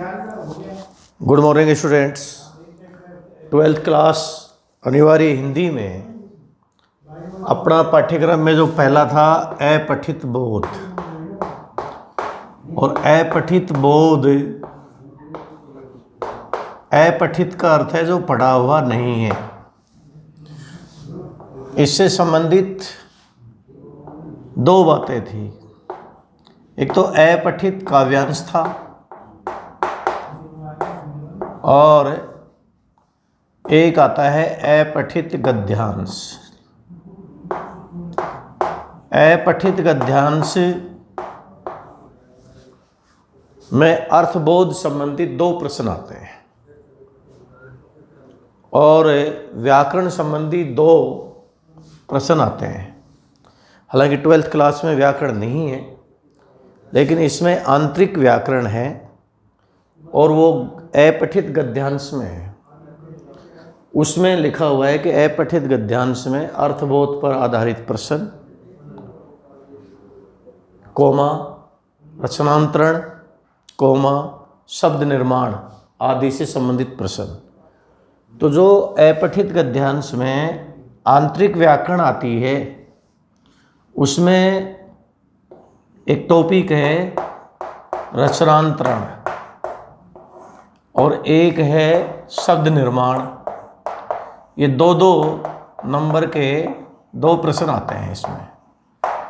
Good morning students. 12th class अनिवार्य हिंदी में अपना पाठ्यक्रम में जो पहला था अपठित बोध, और अपठित बोध, अपठित का अर्थ है जो पढ़ा हुआ नहीं है। इससे संबंधित दो बातें थी। एक तो अपठित काव्यांश था और एक आता है अपठित गद्यांश। अपठित गद्यांश में अर्थबोध संबंधित दो प्रश्न आते हैं और व्याकरण संबंधी दो प्रश्न आते हैं। हालांकि 12th क्लास में व्याकरण नहीं है, लेकिन इसमें आंतरिक व्याकरण है और वो अपठित गद्यांश में है। उसमें लिखा हुआ है कि अपठित गद्यांश में अर्थबोध पर आधारित प्रश्न, कोमा रचनांतरण, कोमा शब्द निर्माण आदि से संबंधित प्रश्न। तो जो अपठित गद्यांश में आंतरिक व्याकरण आती है उसमें एक टॉपिक है रचनांतरण और एक है शब्द निर्माण। ये दो दो नंबर के दो प्रश्न आते हैं इसमें,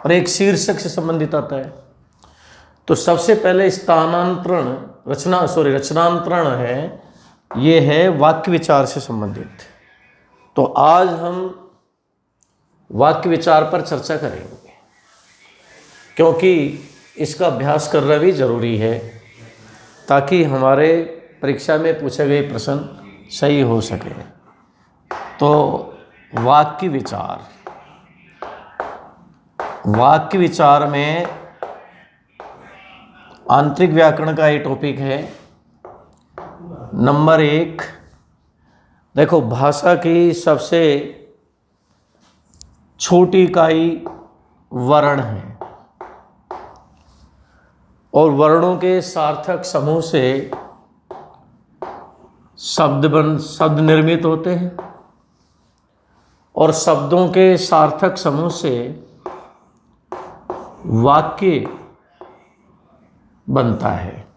और एक शीर्षक से संबंधित आता है। तो सबसे पहले स्थानांतरण रचनांतरण है, ये है वाक्य विचार से संबंधित। तो आज हम वाक्य विचार पर चर्चा करेंगे, क्योंकि इसका अभ्यास करना भी जरूरी है ताकि हमारे परीक्षा में पूछे गए प्रश्न सही हो सके। तो वाक्य विचार में आंतरिक व्याकरण का ये टॉपिक है। नंबर 1, देखो, भाषा की सबसे छोटी इकाई वर्ण है और वर्णों के सार्थक समूह से शब्द निर्मित होते हैं और शब्दों के सार्थक समूह से वाक्य बनता है।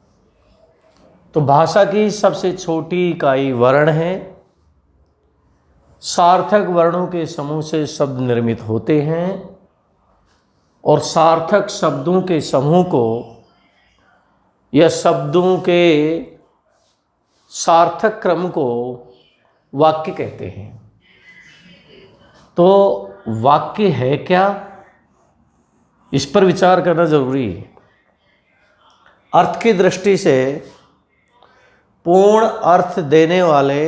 तो भाषा की सबसे छोटी इकाई वर्ण है। सार्थक वर्णों के समूह से शब्द निर्मित होते हैं और सार्थक शब्दों के समूह को या शब्दों के सार्थक क्रम को वाक्य कहते हैं। तो वाक्य है क्या, इस पर विचार करना जरूरी है। अर्थ की दृष्टि से पूर्ण अर्थ देने वाले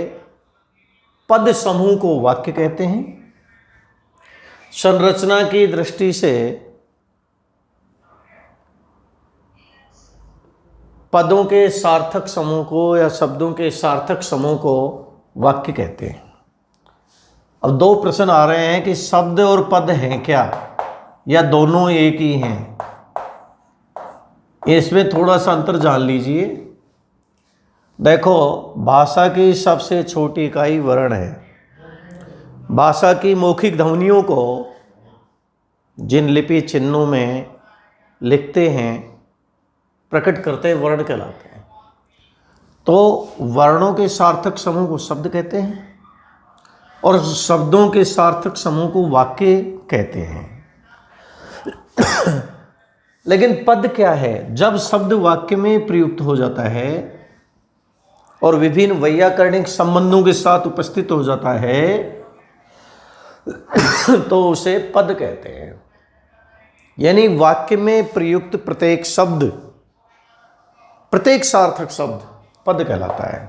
पद समूह को वाक्य कहते हैं। संरचना की दृष्टि से पदों के सार्थक समूह को या शब्दों के सार्थक समूह को वाक्य कहते हैं। अब दो प्रश्न आ रहे हैं कि शब्द और पद हैं क्या या दोनों एक ही हैं। इसमें थोड़ा सा अंतर जान लीजिए। देखो, भाषा की सबसे छोटी इकाई वर्ण है। भाषा की मौखिक ध्वनियों को जिन लिपि चिन्हों में लिखते हैं, प्रकट करते हैं, वर्ण कहलाते हैं। तो वर्णों के सार्थक समूह को शब्द कहते हैं और शब्दों के सार्थक समूह को वाक्य कहते हैं। लेकिन पद क्या है? जब शब्द वाक्य में प्रयुक्त हो जाता है और विभिन्न वैयाकरणिक संबंधों के साथ उपस्थित हो जाता है तो उसे पद कहते हैं। यानी वाक्य में प्रयुक्त प्रत्येक शब्द, प्रत्येक सार्थक शब्द पद कहलाता है।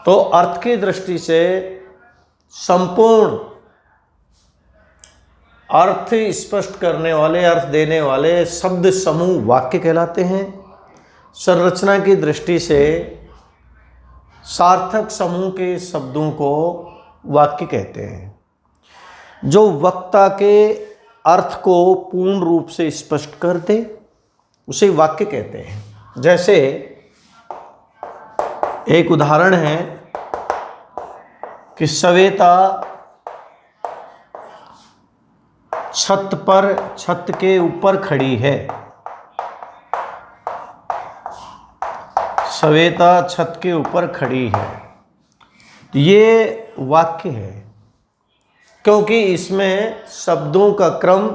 तो अर्थ की दृष्टि से संपूर्ण अर्थ स्पष्ट करने वाले, अर्थ देने वाले शब्द समूह वाक्य कहलाते हैं। संरचना की दृष्टि से सार्थक समूह के शब्दों को वाक्य कहते हैं। जो वक्ता के अर्थ को पूर्ण रूप से स्पष्ट कर दे उसे वाक्य कहते हैं। जैसे एक उदाहरण है कि श्वेता छत के ऊपर खड़ी है। श्वेता छत के ऊपर खड़ी है। तो ये वाक्य है क्योंकि इसमें शब्दों का क्रम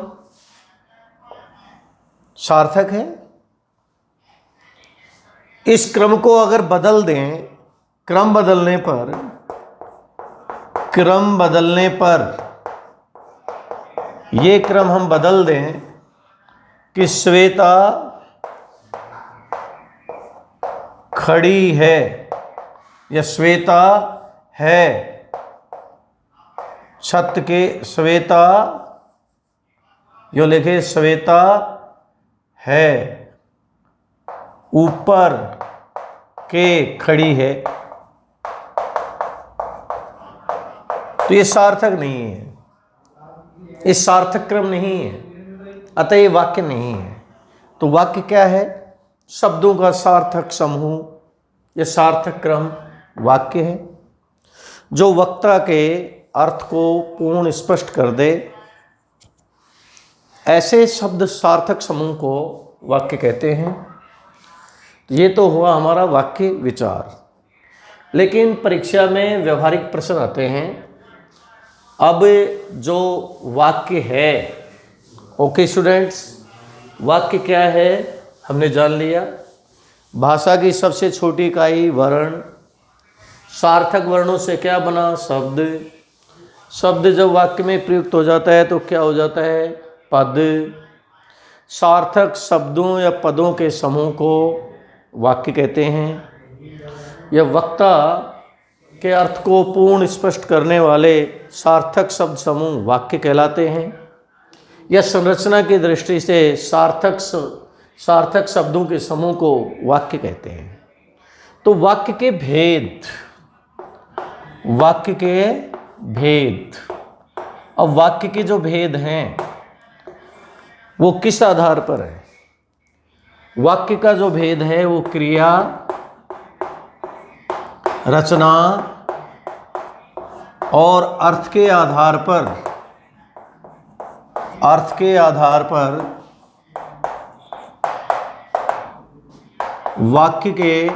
सार्थक है। इस क्रम को अगर बदल दें, क्रम बदलने पर ये क्रम हम बदल दें कि श्वेता खड़ी है या श्वेता है छत के, श्वेता यो लिखे श्वेता है ऊपर के खड़ी है, तो ये सार्थक नहीं है, ये सार्थक क्रम नहीं है, अतः ये वाक्य नहीं है। तो वाक्य क्या है? शब्दों का सार्थक समूह या सार्थक क्रम वाक्य है जो वक्ता के अर्थ को पूर्ण स्पष्ट कर दे। ऐसे शब्द सार्थक समूह को वाक्य कहते हैं। ये तो हुआ हमारा वाक्य विचार। लेकिन परीक्षा में व्यवहारिक प्रश्न आते हैं। अब जो वाक्य है, ओके स्टूडेंट्स, वाक्य क्या है हमने जान लिया। भाषा की सबसे छोटी इकाई वर्ण। सार्थक वर्णों से क्या बना? शब्द। शब्द जब वाक्य में प्रयुक्त हो जाता है तो क्या हो जाता है? पद। सार्थक शब्दों या पदों के समूह को वाक्य कहते हैं। यह वक्ता के अर्थ को पूर्ण स्पष्ट करने वाले सार्थक शब्द समूह वाक्य कहलाते हैं। यह संरचना की दृष्टि से सार्थक शब्दों के समूह को वाक्य कहते हैं। तो वाक्य के भेद। अब वाक्य के जो भेद हैं वो किस आधार पर है? वाक्य का जो भेद है वो क्रिया, रचना और अर्थ के आधार पर वाक्य के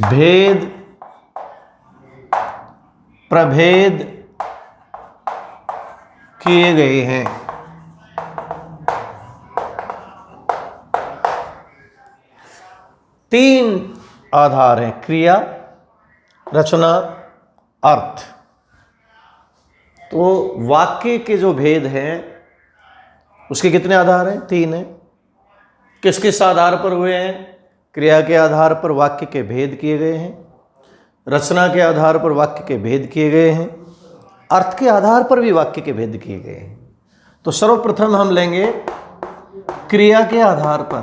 भेद प्रभेद किए गए हैं। तीन आधार हैं: क्रिया, रचना, अर्थ। तो वाक्य के जो भेद हैं उसके कितने आधार हैं? तीन हैं। किस किस आधार पर हुए हैं? क्रिया के आधार पर वाक्य के भेद किए गए हैं, रचना के आधार पर वाक्य के भेद किए गए हैं, अर्थ के आधार पर भी वाक्य के भेद किए गए हैं। तो सर्वप्रथम हम लेंगे क्रिया के आधार पर।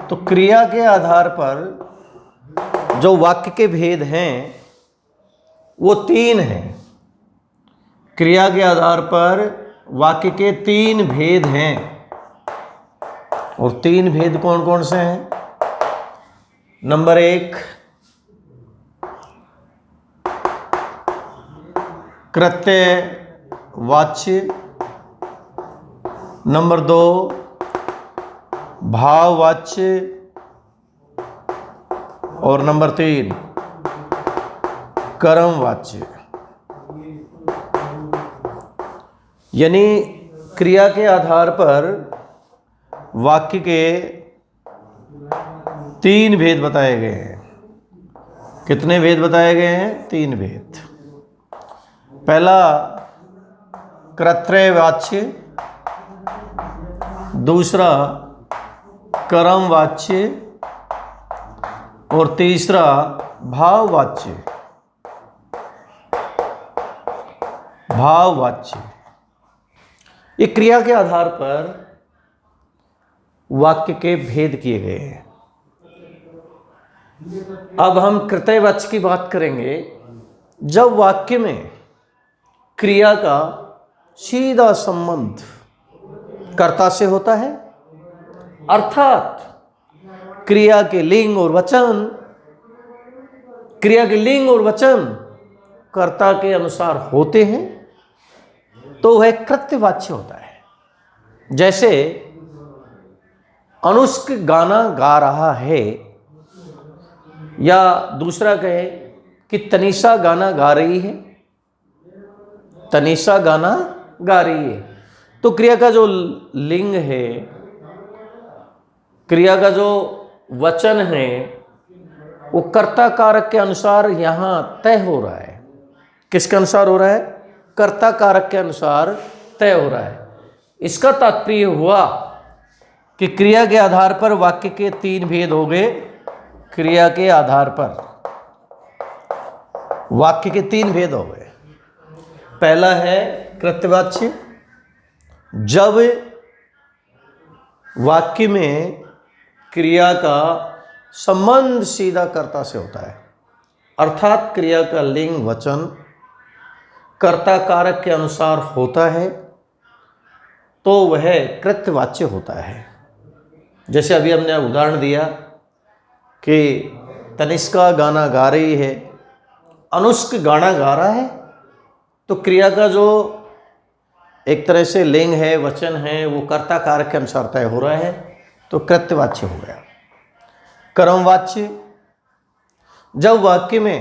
तो क्रिया के आधार पर जो वाक्य के भेद हैं वो तीन हैं। क्रिया के आधार पर वाक्य के तीन भेद हैं। और तीन भेद कौन कौन से हैं? नंबर 1, कृत्यवाच्य। नंबर 2, भाववाच्य। और नंबर 3, कर्मवाच्य। यानी क्रिया के आधार पर वाक्य के तीन भेद बताए गए हैं। कितने भेद बताए गए हैं? तीन भेद। पहला कर्तृवाच्य, दूसरा कर्मवाच्य और तीसरा भाववाच्य। ये क्रिया के आधार पर वाक्य के भेद किए गए हैं। अब हम कृत्यवाच्य की बात करेंगे। जब वाक्य में क्रिया का सीधा संबंध कर्ता से होता है अर्थात क्रिया के लिंग और वचन कर्ता के अनुसार होते हैं तो वह कृत्यवाच्य होता है। जैसे अनुष्क गाना गा रहा है, या दूसरा कहे कि तनीषा गाना गा रही है, तनीषा गाना गा रही है, तो क्रिया का जो लिंग है, क्रिया का जो वचन है, वो कर्ता कारक के अनुसार यहां तय हो रहा है। किसके अनुसार हो रहा है? कर्ता कारक के अनुसार तय हो रहा है। इसका तात्पर्य हुआ कि क्रिया के आधार पर वाक्य के 3 भेद हो गए। क्रिया के आधार पर वाक्य के 3 भेद हो गए। पहला है कृत्यवाच्य, जब वाक्य में क्रिया का संबंध सीधा कर्ता से होता है, अर्थात क्रिया का लिंग वचन कर्ता कारक के अनुसार होता है, तो वह कृत्यवाच्य होता है। जैसे अभी हमने उदाहरण दिया कि तनिष्का गाना गा रही है, अनुष्क गाना गा रहा है, तो क्रिया का जो एक तरह से लिंग है, वचन है, वो कर्ता कारक के अनुसार तय हो रहा है, तो कृत्यवाच्य हो गया। कर्मवाच्य, जब वाक्य में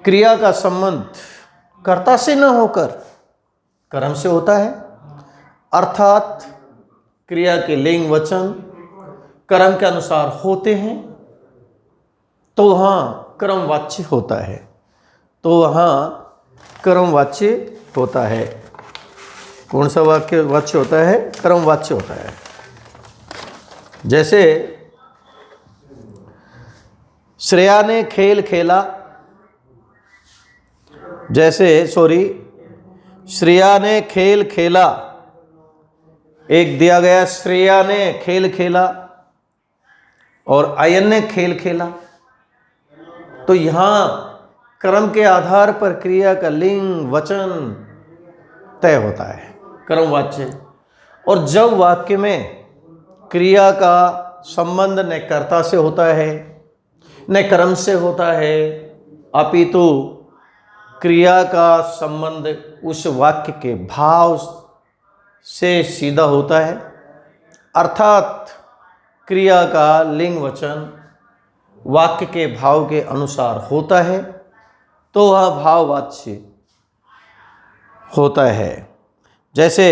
क्रिया का संबंध कर्ता से न होकर कर्म से होता है, अर्थात क्रिया के लिंग वचन कर्म के अनुसार होते हैं, तो वहाँ कर्मवाच्य होता है। कर्मवाच्य होता है। कौन सा वाक्य वाच्य होता है? कर्मवाच्य होता है। जैसे श्रेया ने खेल खेला, श्रेया ने खेल खेला, एक दिया गया श्रेया ने खेल खेला और अयन ने खेल खेला, तो यहां कर्म के आधार पर क्रिया का लिंग वचन तय होता है, कर्मवाच्य। और जब वाक्य में क्रिया का संबंध न कर्ता से होता है न कर्म से होता है, अपितु क्रिया का संबंध उस वाक्य के भाव से सीधा होता है, अर्थात क्रिया का लिंग वचन वाक्य के भाव के अनुसार होता है, तो वह भाववाच्य होता है। जैसे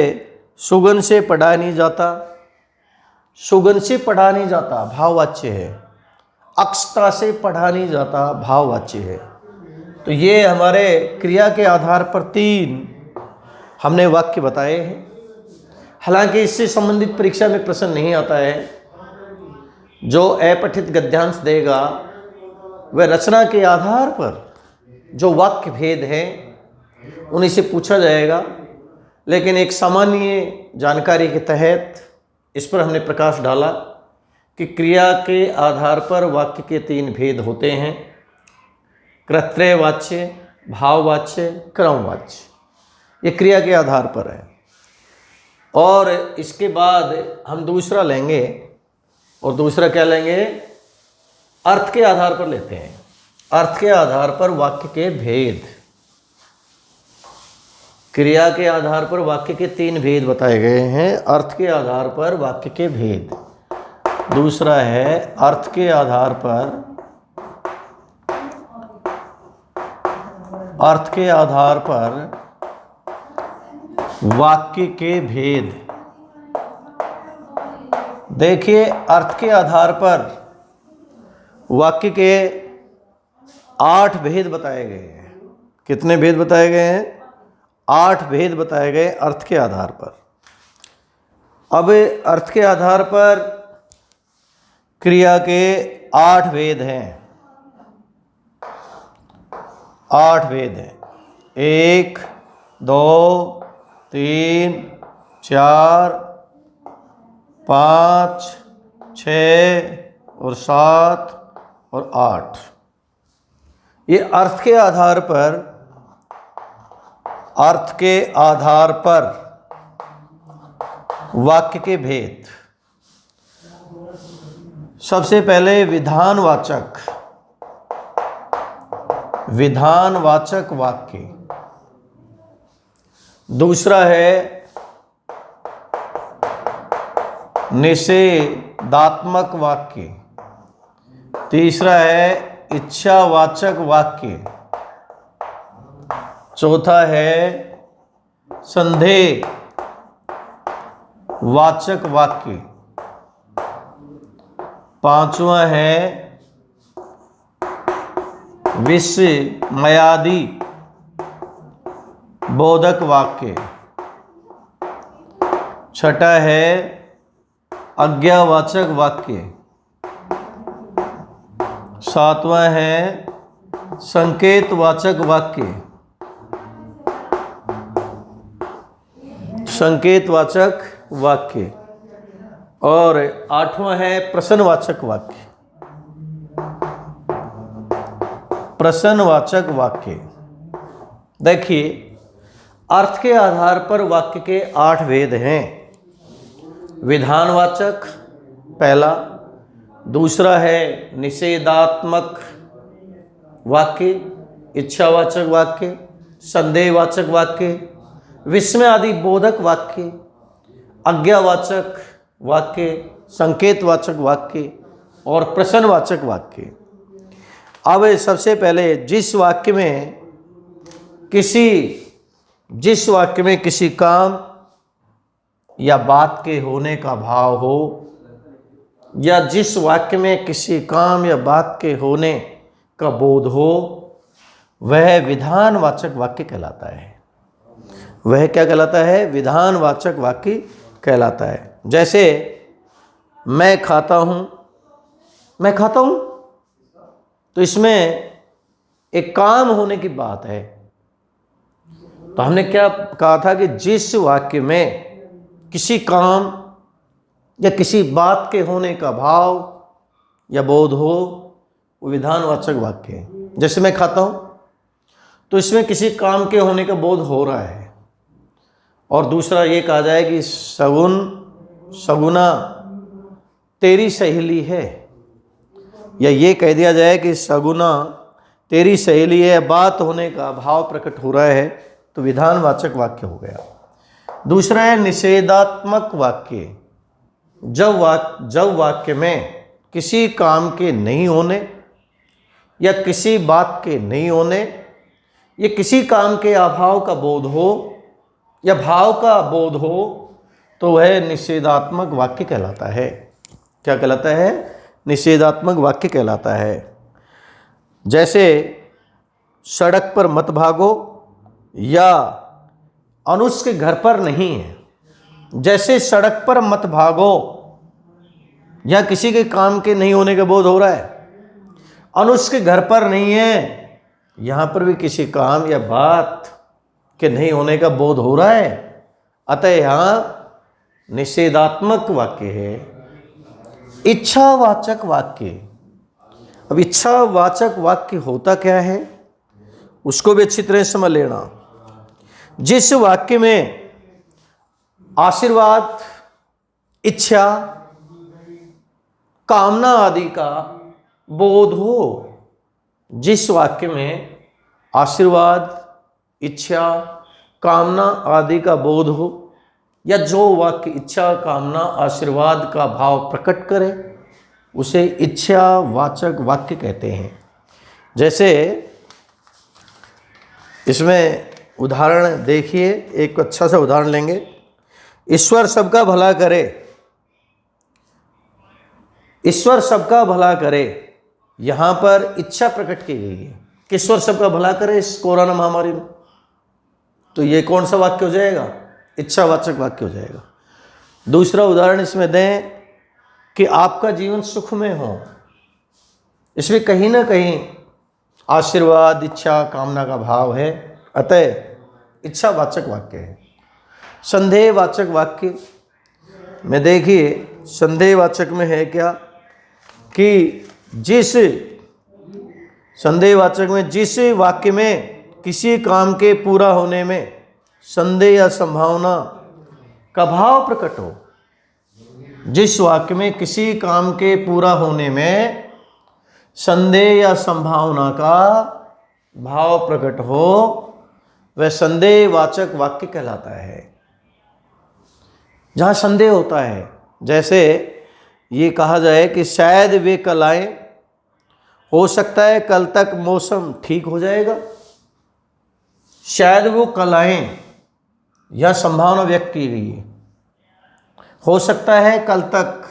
सुगन से पढ़ा नहीं जाता, सुगन से पढ़ा नहीं जाता भाववाच्य है, अक्षता से पढ़ा नहीं जाता भाववाच्य है। तो ये हमारे क्रिया के आधार पर 3 हमने वाक्य बताए हैं। हालांकि इससे संबंधित परीक्षा में प्रश्न नहीं आता है। जो अपठित गद्यांश देगा वह रचना के आधार पर जो वाक्य भेद हैं उन्हीं से पूछा जाएगा, लेकिन एक सामान्य जानकारी के तहत इस पर हमने प्रकाश डाला कि क्रिया के आधार पर वाक्य के 3 भेद होते हैं, कर्तृवाच्य, भाववाच्य, कर्मवाच्य। ये क्रिया के आधार पर है। और इसके बाद हम दूसरा लेंगे, और दूसरा क्या लेंगे? अर्थ के आधार पर लेते हैं। अर्थ के आधार पर वाक्य के भेद। क्रिया के आधार पर वाक्य के 3 भेद बताए गए हैं, अर्थ के आधार पर वाक्य के भेद। दूसरा है अर्थ के आधार पर वाक्य के भेद। देखिए, अर्थ के आधार पर वाक्य के 8 भेद बताए गए हैं। कितने भेद बताए गए हैं? 8 भेद बताए गए अर्थ के आधार पर। अब अर्थ के आधार पर क्रिया के 8 भेद हैं। 8 भेद हैं। 1, 2, 3, 4, 5, 6 और 7 और 8। ये अर्थ के आधार पर वाक्य के भेद। सबसे पहले विधानवाचक वाक्य। दूसरा है निषेधात्मक वाक्य। तीसरा है इच्छावाचक वाक्य। चौथा है संदेहवाचक वाक्य। पांचवा है विस्मयादि बोधक वाक्य। छठा है आज्ञावाचक वाक्य। सातवां है संकेतवाचक वाक्य। और आठवां है प्रश्नवाचक वाक्य। देखिए, अर्थ के आधार पर वाक्य के 8 भेद हैं। विधानवाचक पहला, दूसरा है निषेधात्मक वाक्य, इच्छावाचक वाक्य, संदेहवाचक वाक्य, विस्मय आदि बोधक वाक्य, आज्ञावाचक वाक्य, संकेतवाचक वाक्य और प्रश्नवाचक वाक्य। अब सबसे पहले जिस वाक्य में किसी काम या बात के होने का भाव हो, या जिस वाक्य में किसी काम या बात के होने का बोध हो, वह विधानवाचक वाक्य कहलाता है। वह क्या कहलाता है? विधानवाचक वाक्य कहलाता है। जैसे मैं खाता हूँ, तो इसमें एक काम होने की बात है। तो हमने क्या कहा था कि जिस वाक्य में किसी काम या किसी बात के होने का भाव या बोध हो, वो विधानवाचक वाक्य है। जैसे मैं खाता हूँ, तो इसमें किसी काम के होने का बोध हो रहा है। और दूसरा ये कहा जाए कि सगुना तेरी सहेली है, या ये कह दिया जाए कि सगुना तेरी सहेली है, बात होने का भाव प्रकट हो रहा है, तो विधानवाचक वाक्य हो गया। दूसरा है निषेधात्मक वाक्य। जब वाक्य में किसी काम के नहीं होने या किसी बात के नहीं होने या किसी काम के अभाव का बोध हो या भाव का बोध हो, तो वह निषेधात्मक वाक्य कहलाता है। क्या कहलाता है? निषेधात्मक वाक्य कहलाता है। जैसे सड़क पर मत भागो, या अनुज के घर पर नहीं है। जैसे सड़क पर मत भागो, या किसी के काम के नहीं होने का बोध हो रहा है, अनुज के घर पर नहीं है, यहाँ पर भी किसी काम या बात के नहीं होने का बोध हो रहा है, अतः यहाँ निषेधात्मक वाक्य है। इच्छावाचक वाक्य। अब इच्छावाचक वाक्य होता क्या है, उसको भी अच्छी तरह समझ लेना। जिस वाक्य में आशीर्वाद, इच्छा, कामना आदि का बोध हो, जिस वाक्य में आशीर्वाद, इच्छा, कामना आदि का बोध हो, या जो वाक्य इच्छा, कामना, आशीर्वाद का भाव प्रकट करे, उसे इच्छावाचक वाक्य कहते हैं। जैसे इसमें उदाहरण देखिए, एक अच्छा सा उदाहरण लेंगे। ईश्वर सबका भला करे, ईश्वर सबका भला करे, यहाँ पर इच्छा प्रकट की गई है कि ईश्वर सबका भला करे इस कोरोना महामारी में। तो ये कौन सा वाक्य हो जाएगा? इच्छावाचक वाक्य हो जाएगा। दूसरा उदाहरण इसमें दें कि आपका जीवन सुख में हो, इसमें कहीं ना कहीं आशीर्वाद, इच्छा, कामना का भाव है, अतः इच्छावाचक वाक्य है। संदेहवाचक वाक्य में देखिए, संदेहवाचक में है क्या कि जिस वाक्य में किसी काम के पूरा होने में संदेह या संभावना का भाव प्रकट हो, जिस वाक्य में किसी काम के पूरा होने में संदेह या संभावना का भाव प्रकट हो वह संदेहवाचक वाक्य कहलाता है। जहाँ संदेह होता है, जैसे ये कहा जाए कि शायद वे कल आए, हो सकता है कल तक मौसम ठीक हो जाएगा। शायद वो कल आए, यह संभावना व्यक्त की गई है। हो सकता है कल तक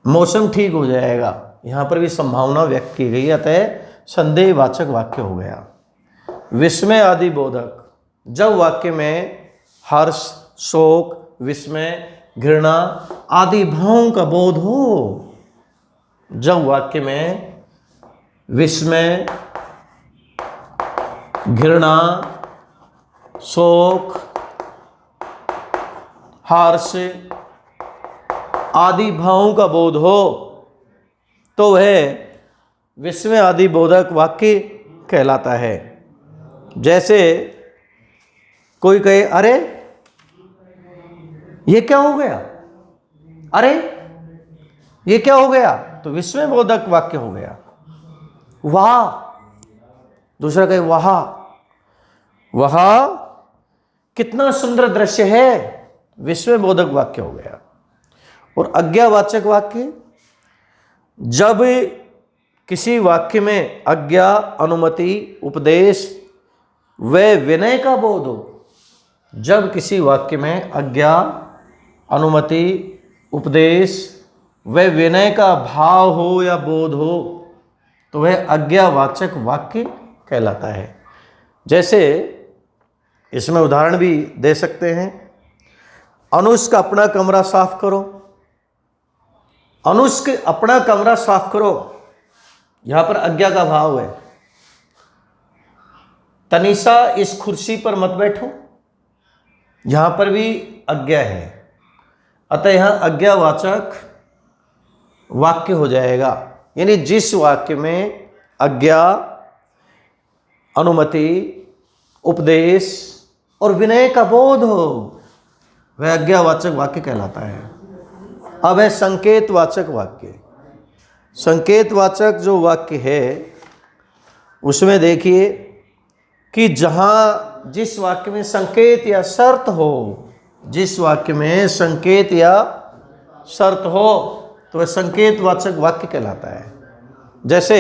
मौसम ठीक हो जाएगा, यहाँ पर भी संभावना व्यक्त की गई, अतः संदेहवाचक वाक्य हो गया। विस्मय आदि बोधक, जब वाक्य में हर्ष, शोक, विस्मय, घृणा आदि भावों का बोध हो, जब वाक्य में विस्मय, घृणा, शोक, हर्ष आदि भावों का बोध हो तो वह विस्मय आदि बोधक वाक्य कहलाता है। जैसे कोई कहे अरे ये क्या हो गया, अरे ये क्या हो गया, तो विस्मय बोधक वाक्य हो गया। वाह, दूसरा कहे वाह, वाह कितना सुंदर दृश्य है, विस्मय बोधक वाक्य हो गया। और आज्ञावाचक वाक्य, जब किसी वाक्य में आज्ञा, अनुमति, उपदेश व विनय का बोध हो, जब किसी वाक्य में आज्ञा, अनुमति, उपदेश व विनय का भाव हो या बोध हो तो वह आज्ञावाचक वाक्य कहलाता है। जैसे इसमें उदाहरण भी दे सकते हैं, अनुष्क अपना कमरा साफ करो, अनुष्क अपना कमरा साफ करो, यहां पर आज्ञा का भाव है। तनिषा इस कुर्सी पर मत बैठो, यहां पर भी आज्ञा है, अतः यहां आज्ञावाचक वाक्य हो जाएगा। यानी जिस वाक्य में आज्ञा, अनुमति, उपदेश और विनय का बोध हो वह आज्ञावाचक वाक्य कहलाता है। अब है संकेतवाचक वाक्य। संकेतवाचक जो वाक्य है उसमें देखिए कि जहां जिस वाक्य में संकेत या शर्त हो, जिस वाक्य में संकेत या शर्त हो तो वह संकेतवाचक वाक्य कहलाता है। जैसे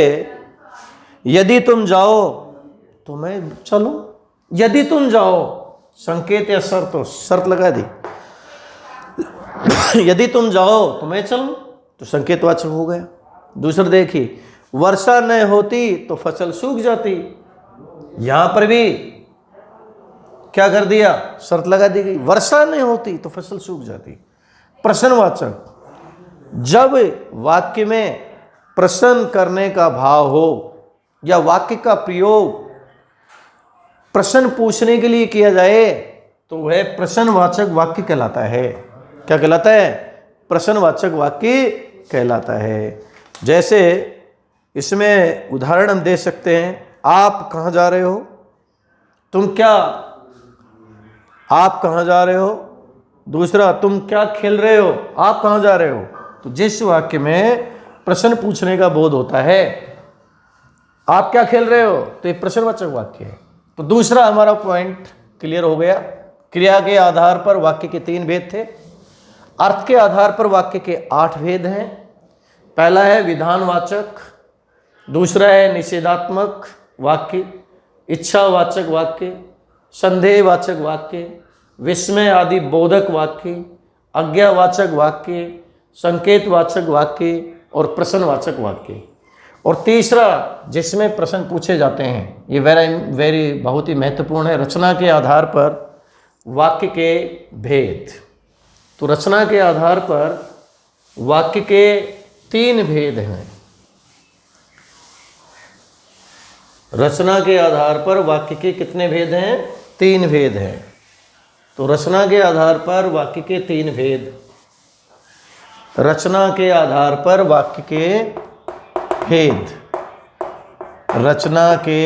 यदि तुम जाओ तो मैं चलूं, यदि तुम जाओ, संकेत या शर्त हो, शर्त लगा दी। यदि तुम जाओ तो मैं चलूं, तो संकेतवाचक हो गया। दूसरा देखिए, वर्षा न होती तो फसल सूख जाती, यहां पर भी क्या कर दिया, शर्त लगा दी गई, वर्षा नहीं होती तो फसल सूख जाती। प्रश्नवाचक, जब वाक्य में प्रश्न करने का भाव हो या वाक्य का प्रयोग प्रश्न पूछने के लिए किया जाए तो वह प्रश्नवाचक वाक्य कहलाता है। क्या कहलाता है, प्रश्नवाचक वाक्य कहलाता है। जैसे इसमें उदाहरण हम दे सकते हैं, आप कहाँ जा रहे हो, तुम क्या, आप कहाँ जा रहे हो। दूसरा, तुम क्या खेल रहे हो, आप कहाँ जा रहे हो। तो जिस वाक्य में प्रश्न पूछने का बोध होता है, आप क्या खेल रहे हो, तो ये प्रश्नवाचक वाक्य है। तो दूसरा हमारा पॉइंट क्लियर हो गया। क्रिया के आधार पर वाक्य के 3 भेद थे, अर्थ के आधार पर वाक्य के 8 भेद हैं। पहला है विधानवाचक, दूसरा है निषेधात्मक वाक्य, इच्छावाचक वाक्य, संदेहवाचक वाक्य, विस्मय आदि बोधक वाक्य, आज्ञावाचक वाक्य, संकेतवाचक वाक्य और प्रश्नवाचक वाक्य। और तीसरा जिसमें प्रश्न पूछे जाते हैं, ये वेरी बहुत ही महत्वपूर्ण है, रचना के आधार पर वाक्य के भेद। तो रचना के आधार पर वाक्य के 3 भेद हैं। रचना के आधार पर वाक्य के कितने भेद हैं, 3 भेद हैं। तो रचना के आधार पर वाक्य के 3 भेद, रचना के आधार पर वाक्य के भेद, रचना के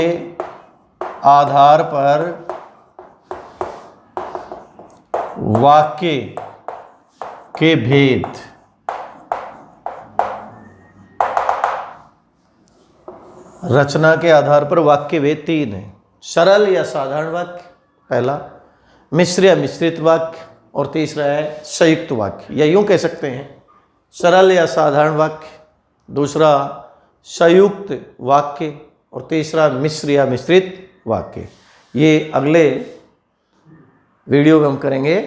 आधार पर वाक्य के भेद। रचना के आधार पर वाक्य भेद 3 है, सरल या साधारण वाक्य पहला, मिश्र या मिश्रित वाक्य, और तीसरा है संयुक्त वाक्य, या यूं कह सकते हैं सरल या साधारण वाक्य, दूसरा संयुक्त वाक्य, और तीसरा मिश्र या मिश्रित वाक्य। ये अगले वीडियो में हम करेंगे।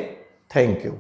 Thank you.